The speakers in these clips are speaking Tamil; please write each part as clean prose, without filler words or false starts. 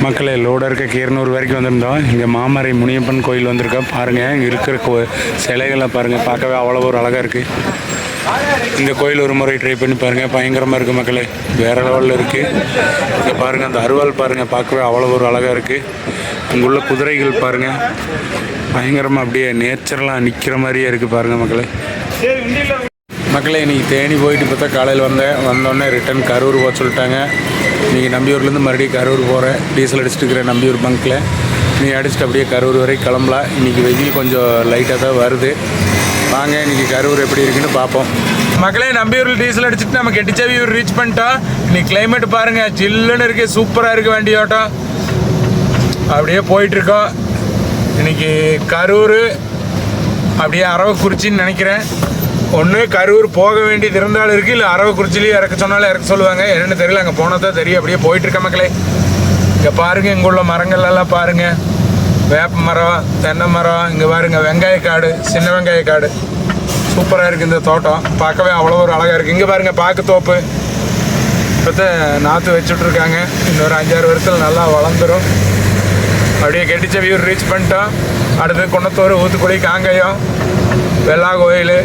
மக்களே லோடாக இருக்க கீரனூர் வரைக்கும் வந்திருந்தோம். இங்கே மாமரை முனியப்பன் கோயில் வந்திருக்கோம். பாருங்கள் இங்கே இருக்கிற சிலைகளை பாருங்கள், பார்க்கவே அவ்வளோ ஒரு அழகாக இருக்குது. இந்த கோயில் ஒரு முறை ட்ரை பண்ணி பாருங்கள், பயங்கரமாக இருக்குது மக்களே, வேறு லெவலில் இருக்குது. இங்கே பாருங்கள் அந்த அருவாள் பாருங்கள், பார்க்கவே அவ்வளோ ஒரு அழகாக இருக்குது. இங்குள்ள குதிரைகள் பாருங்கள், பயங்கரமாக அப்படியே நேச்சுரலாக நிற்கிற மாதிரியே இருக்குது பாருங்கள் மக்களே. மக்களே இன்றைக்கி தேனி போயிட்டு பார்த்தா காலையில் வந்தோடனே ரிட்டன் கரூர் போக சொல்லிட்டாங்க. இன்றைக்கி நம்பியூர்லேருந்து மறுபடியும் கரூர் போகிறேன். டீசல் அடிச்சுட்டு இருக்கிற நம்பியூர் பங்க்கில் நீ அடிச்சுட்டு அப்படியே கரூர் வரைக்கும் கிளம்பலாம். இன்றைக்கி வெயில் கொஞ்சம் லைட்டாக தான் வருது. வாங்க இன்றைக்கி கரூர் எப்படி இருக்குன்னு பார்ப்போம். மக்களே நம்பியூரில் டீசல் அடிச்சுட்டு நம்ம கெட்டிச்சாவியூர் ரீச் பண்ணிட்டோம். இன்றைக்கி கிளைமேட் பாருங்கள், ஜில்லுன்னு இருக்குது, சூப்பராக இருக்குது. வண்டி ஓட்டம் அப்படியே போயிட்டுருக்கோம். இன்றைக்கி கரூர் அப்படியே அரவக்குறிச்சின்னு நினைக்கிறேன். ஒன்று கரூர் போக வேண்டியது இருந்தாலும் இருக்குது, இல்லை அரவக்குறிச்சிலேயே இறக்க சொன்னாலும் இறக்க சொல்லுவாங்க. என்னென்னு தெரியல, அங்கே போனால் தான் தெரியும். அப்படியே போயிட்டுருக்க மக்களே. இங்கே பாருங்கள், இங்கே உள்ள மரங்கள்லாம் பாருங்கள், வேப்ப மரம், தென்னை மரம். இங்கே பாருங்கள் வெங்காயக்காடு, சின்ன வெங்காயக்காடு, சூப்பராக இருக்குது இந்த தோட்டம். பார்க்கவே அவ்வளோ ஒரு அழகாக இருக்குது. இங்கே பாருங்கள் பாக்கு தோப்பு, இப்போ நாற்று வச்சுட்ருக்காங்க. இன்னொரு 5-6 வருஷத்தில் நல்லா வளர்ந்துடும். அப்படியே கெட்டிச்சாவியூர் ரீச் பண்ணிட்டோம். அடுத்து குன்னத்தூர், ஊத்துக்குளி, காங்கயம், வெள்ளா கோயில்.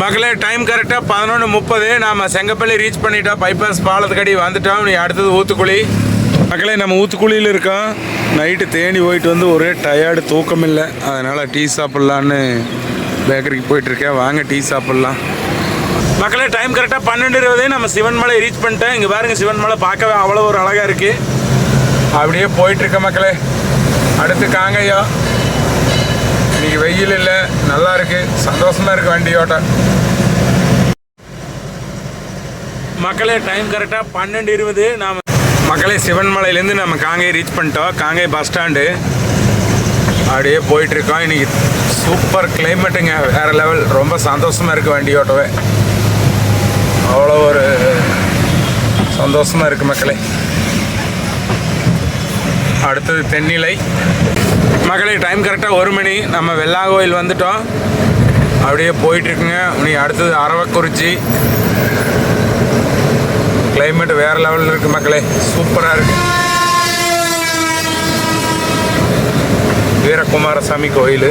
மக்களே டைம் கரெக்டாக 11:30. நாம் செங்கப்பள்ளி ரீச் பண்ணிட்டோம். பைபாஸ் பாலத்துக்கடி வந்துட்டோம். நீ அடுத்தது ஊத்துக்குளி. மக்களே நம்ம ஊத்துக்குளியில் இருக்கோம். நைட்டு தேனி போயிட்டு வந்து ஒரே டயர்டு, தூக்கம் இல்லை. அதனால் டீ சாப்பிட்லான்னு பேக்கரிக்கு போயிட்டுருக்கேன். வாங்க டீ சாப்பிட்லாம். மக்களே டைம் கரெக்டாக 12:20. நம்ம சிவன்மலை ரீச் பண்ணிட்டேன். இங்கே பாருங்கள், சிவன்மலை பார்க்கவே அவ்வளோ ஒரு அழகாக இருக்குது. அப்படியே போயிட்டுருக்க மக்களே. அடுத்து காங்கயம். இன்றைக்கி வெயில் இல்லை, நல்லா இருக்குது, சந்தோஷமாக இருக்குது வண்டியோட்ட. மக்களே டைம் கரெக்டாக 12:20. நாம் மக்களே சிவன்மலையிலேருந்து நம்ம காங்கேயம் ரீச் பண்ணிட்டோம். காங்கேயம் பஸ் ஸ்டாண்டு அப்படியே போயிட்டுருக்கோம். இன்றைக்கி சூப்பர் கிளைமேட்டுங்க, வேறு லெவல். ரொம்ப சந்தோஷமாக இருக்குது வண்டியோட்டவே, அவ்வளோ ஒரு சந்தோஷமாக இருக்குது மக்களே. அடுத்தது தென்னிலை. மக்களே டைம் கரெக்டாக 1 மணி. நம்ம வெள்ளா கோயில் வந்துட்டோம். அப்படியே போயிட்டுருக்குங்க. நீ அடுத்தது அரவக்குறிச்சி. கிளைமேட் வேறு லெவலில் இருக்குது மக்களே, சூப்பராக இருக்குது. வீரகுமாரசாமி கோயில்.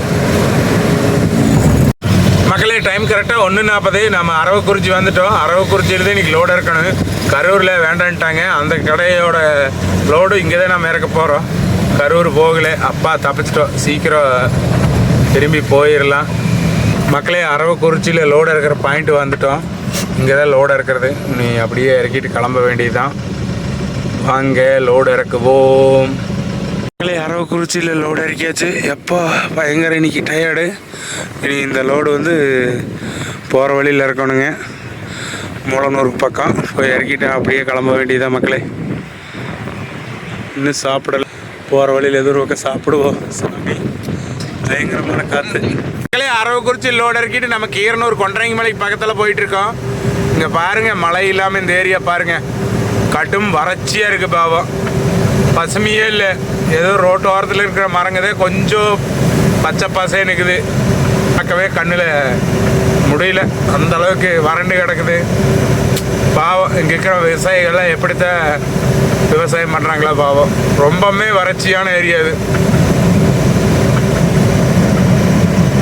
மக்களே டைம் கரெக்டாக 1:40. நம்ம அரவக்குறிச்சி வந்துட்டோம். அரவக்குறிச்சியில்தான் இன்றைக்கி லோடு இறக்கணும். கரூரில் வேண்டான்ட்டாங்க. அந்த கடையோட லோடு இங்கே தான் நம்ம இறக்க போகிறோம். கரூர் போகலை, அப்பா தப்பிச்சிட்டோம். சீக்கிரம் திரும்பி போயிடலாம். மக்களே அரவக்குறிச்சியில் லோடு இறக்குற பாயிண்ட் வந்துட்டோம். இங்கே தான் லோடு இறக்குறது. நீ அப்படியே இறக்கிட்டு கிளம்ப வேண்டியது தான். வாங்க லோடு இறக்குவோம். மக்களே அரவக்குறிச்சியில் லோடு இறக்கியாச்சு. எப்போ பயங்கர இன்னைக்கு டயர்டு. இனி இந்த லோடு வந்து போகிற வழியில் இறக்கணுங்க. மூலனூருக்கு பக்கம் போய் இறக்கிட்டு அப்படியே கிளம்ப வேண்டியதான் மக்களே. இன்னும் சாப்பிடல, போகிற வழியில் எதிர்பக்கம் சாப்பிடுவோம். சாமி பயங்கரமான காற்று. மக்களே அரவக்குறிச்சி லோடு இறக்கிட்டு நம்ம கீரனூர் கொண்டரங்கி மலைக்கு பக்கத்தில் போயிட்டுருக்கோம். இங்கே பாருங்கள், மழை இல்லாமல் இந்த ஏரியா பாருங்கள், கடும் வறட்சியாக இருக்குது பாவம். பசுமையே இல்லை. ஏதோ ரோட்டு ஓரத்தில் இருக்கிற மரங்கதே கொஞ்சம் பச்சை பசை நிற்குது. பார்க்கவே கண்ணில் முடியல, அந்த அளவுக்கு வறண்டு கிடக்குது பாவம். இங்கே இருக்கிற விவசாயிகள்லாம் எப்படித்தான் விவசாயம் பண்ணுறாங்களா பாவம். ரொம்பவுமே வறட்சியான ஏரியா இது.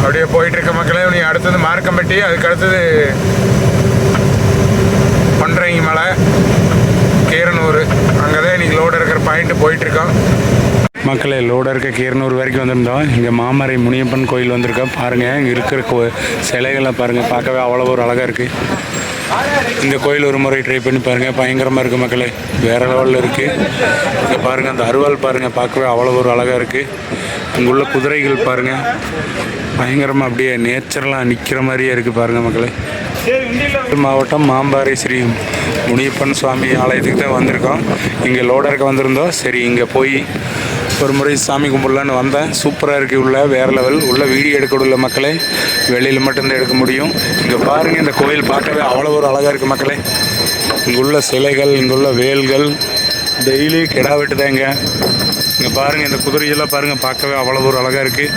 அப்படியே போயிட்டுருக்க மக்களே. நீ அடுத்தது மார்க்கம்பட்டி, அதுக்கு அடுத்தது கொண்டரங்கி மலை, கீரனூர். அங்கே தான் இன்றைக்கி லோடு இருக்கிற பாயிண்ட்டு போயிட்டுருக்கோம். மக்களே லோடாக இருக்க கீரனூர் வரைக்கும் வந்திருந்தோம். இங்கே மாமரை முனியப்பன் கோயில் வந்திருக்கோம். பாருங்கள் இங்கே இருக்கிற சிலைகளை பாருங்கள், பார்க்கவே அவ்வளோ ஒரு அழகாக இருக்குது. இந்த கோயில் ஒரு முறை ட்ரை பண்ணி பாருங்கள், பயங்கரமாக இருக்குது மக்களே, வேறு லெவலில் இருக்குது. இங்கே பாருங்கள் அந்த அருவாள் பாருங்கள், பார்க்கவே அவ்வளோ ஒரு அழகாக இருக்குது. இங்குள்ள குதிரைகள் பாருங்கள், பயங்கரமாக அப்படியே நேச்சுரலாக நிற்கிற மாதிரியே இருக்குது பாருங்கள் மக்களே. மாவட்டம் மாம்பாறை ஸ்ரீ முனியப்பன் சுவாமி ஆலயத்துக்கு தான் வந்திருக்கோம். இங்கே லோடாக இருக்க வந்திருந்தோம். சரி இங்கே போய் ஒரு முறை சாமி கும்பிடலான்னு வந்தேன். சூப்பராக இருக்குது, உள்ள வேறு லெவல். உள்ள வீடியோ எடுக்க உள்ள மக்களே, வெளியில் மட்டும்தான் எடுக்க முடியும். இங்கே பாருங்கள், இந்த கோயில் பார்க்கவே அவ்வளோ ஒரு அழகாக இருக்குது மக்களே. இங்குள்ள சிலைகள், இங்குள்ள வேல்கள், டெய்லி கிடா வெட்டுதாங்க. இங்கே பாருங்கள் இந்த குதிரையெல்லாம் பாருங்கள், பார்க்கவே அவ்வளோ ஒரு அழகாக இருக்குது.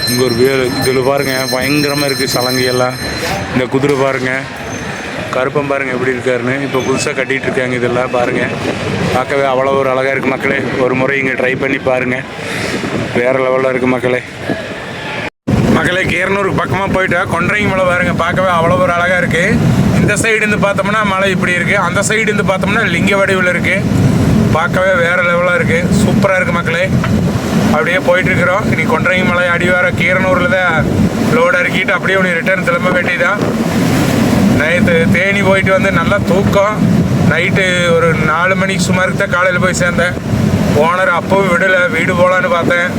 இங்கே ஒரு வேல், இதில் பாருங்கள் பயங்கரமாக இருக்குது சலங்கையெல்லாம். இந்த குதிரை பாருங்கள், கருப்பம் பாருங்கள் எப்படி இருக்காருன்னு. இப்போ புதுசாக கட்டிகிட்டு இருக்காங்க இதெல்லாம் பாருங்கள். பார்க்கவே அவ்வளோ ஒரு அழகாக இருக்குது மக்களே. ஒரு முறை இங்கே ட்ரை பண்ணி பாருங்கள், வேறு லெவலில் இருக்குது மக்களே. மக்களே கீரனூருக்கு பக்கமாக போயிட்டு கொன்றைங்க மலை பாருங்கள், பார்க்கவே அவ்வளோ ஒரு அழகாக இருக்குது. இந்த சைடு இருந்து பார்த்தோம்னா மலை இப்படி இருக்குது, அந்த சைடு இருந்து பார்த்தோம்னா லிங்க வடிவில் இருக்குது. பார்க்கவே வேறு லெவலாக இருக்குது, சூப்பராக இருக்குது மக்களே. அப்படியே போயிட்டுருக்குறோம். இனி கொன்றைங்க மலை அடிவார கீரனூரில் தான் லோடு இறக்கிட்டு அப்படியே உனி ரிட்டர்ன் திரும்ப வேண்டியதான். நைட்டு தேனி போயிட்டு வந்து நல்லா தூக்கம். நைட்டு ஒரு 4 மணிக்கு சுமாருக்கு தான் காலையில் போய் சேர்ந்தேன். ஓனர் அப்போவும் விடலை, வீடு போகலான்னு பார்த்தேன்.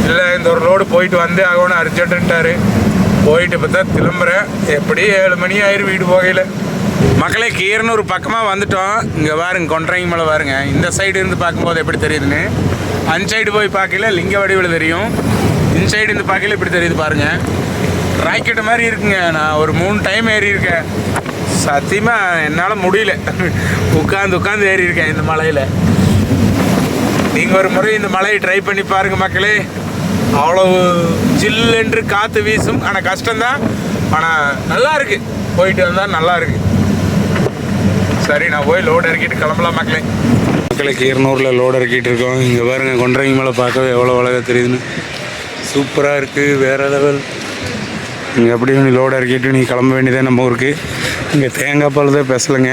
இல்லை இந்த ஒரு லோடு போயிட்டு வந்து ஆகணும் அர்ஜென்ட்டுன்ட்டார். போயிட்டு இப்போ தான் திரும்புகிறேன். எப்படி 7 மணி ஆயிரும் வீடு போகையில். மக்களே கீரனூர் பக்கமாக வந்துட்டோம். இங்கே பாருங்க கொன்றைங்க மலை பாருங்க. இந்த சைடு இருந்து பார்க்கும்போது எப்படி தெரியுதுன்னு, அந்த சைடு போய் பார்க்கல லிங்க வடிவில் தெரியும். இந்த சைடு இருந்து பார்க்கல இப்படி தெரியுது பாருங்கள். ராக்கெட்டு மாதிரி இருக்குங்க. நான் ஒரு 3 டைம் ஏறி இருக்கேன். சத்தியமாக என்னால் முடியல, உட்காந்து ஏறி இருக்கேன் இந்த மலையில். நீங்கள் ஒரு முறை இந்த மலையை ட்ரை பண்ணி பாருங்கள் மக்களே. அவ்வளவு ஜில்லென்று காற்று வீசும். ஆனால் கஷ்டம்தான், ஆனால் நல்லா இருக்குது. போயிட்டு வந்தால் நல்லா இருக்குது. சரி நான் போய் லோடு இறக்கிட்டு கிளம்பலாம் மக்களே. மக்களே கீரனூரில் லோடு இறக்கிட்டு இருக்கோம். இங்கே பாருங்கள் கொன்றைங்க மலை பார்க்கவே எவ்வளோ அழகாக தெரியுதுன்னு, சூப்பராக இருக்குது, வேறு லெவல். இங்கே அப்படியே நீ லோடு இறக்கிட்டு நீ கிளம்ப வேண்டியதே நம்ம ஊருக்கு. இங்கே தேங்காய் பால் தான் பேசலைங்க,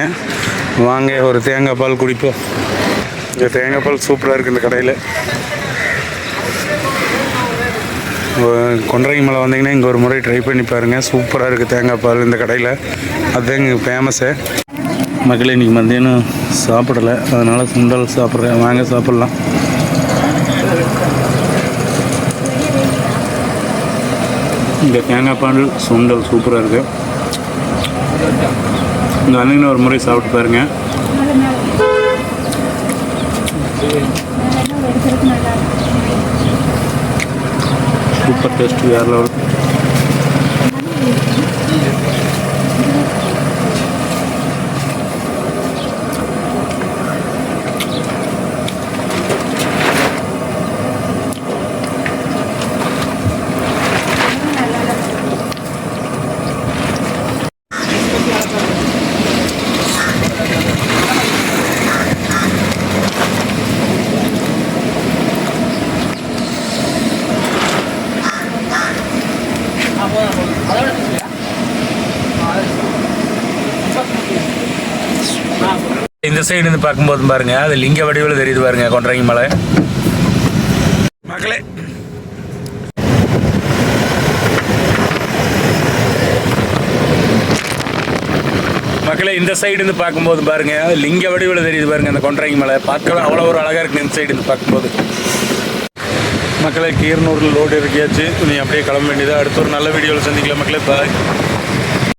வாங்க ஒரு தேங்காய் பால் குடிப்போம். இங்கே தேங்காய் பால் சூப்பராக இருக்குது இந்த கடையில். கொன்றைங்க மலை வந்தீங்கன்னா இங்கே ஒரு முறை ட்ரை பண்ணி பாருங்கள், சூப்பராக இருக்குது தேங்காய் பால் இந்த கடையில். அதுதான் இங்கே ஃபேமஸ்ஸு. மக்களே இன்றைக்கி மத்தியானம் சாப்பிடலை, அதனால் சுண்டல் சாப்பிட்றேன், வாங்க சாப்பிட்லாம். இந்த தேங்காய் பால் சுண்டல் சூப்பராக இருக்குது. இங்கே வந்தீங்கன்னா ஒரு முறை சாப்பிட்டு பாருங்கள். சூப்பர் டேஸ்ட், வேறு லெவல். இந்த சைடு இருந்து பார்க்கும்போது பாருங்க, அது லிங்க வடிவில் தெரியுது பாருங்க கொன்றைங்க மலை. மக்களே மக்களே இந்த சைடு இருந்து பார்க்கும்போது பாருங்க, லிங்க வடிவில் தெரியுது பாருங்க அந்த கொன்றைங்க மலை. பார்க்கவே அவ்வளோ ஒரு அழகாக இருக்குது இந்த சைடு இருந்து பார்க்கும்போது. மக்களை கீரனூரில் லோடு இறக்கியாச்சு. நீ அப்படியே கிளம்ப வேண்டியதாக. அடுத்த ஒரு நல்ல வீடியோவில் சந்திக்கலாம் மக்களே. பாய்.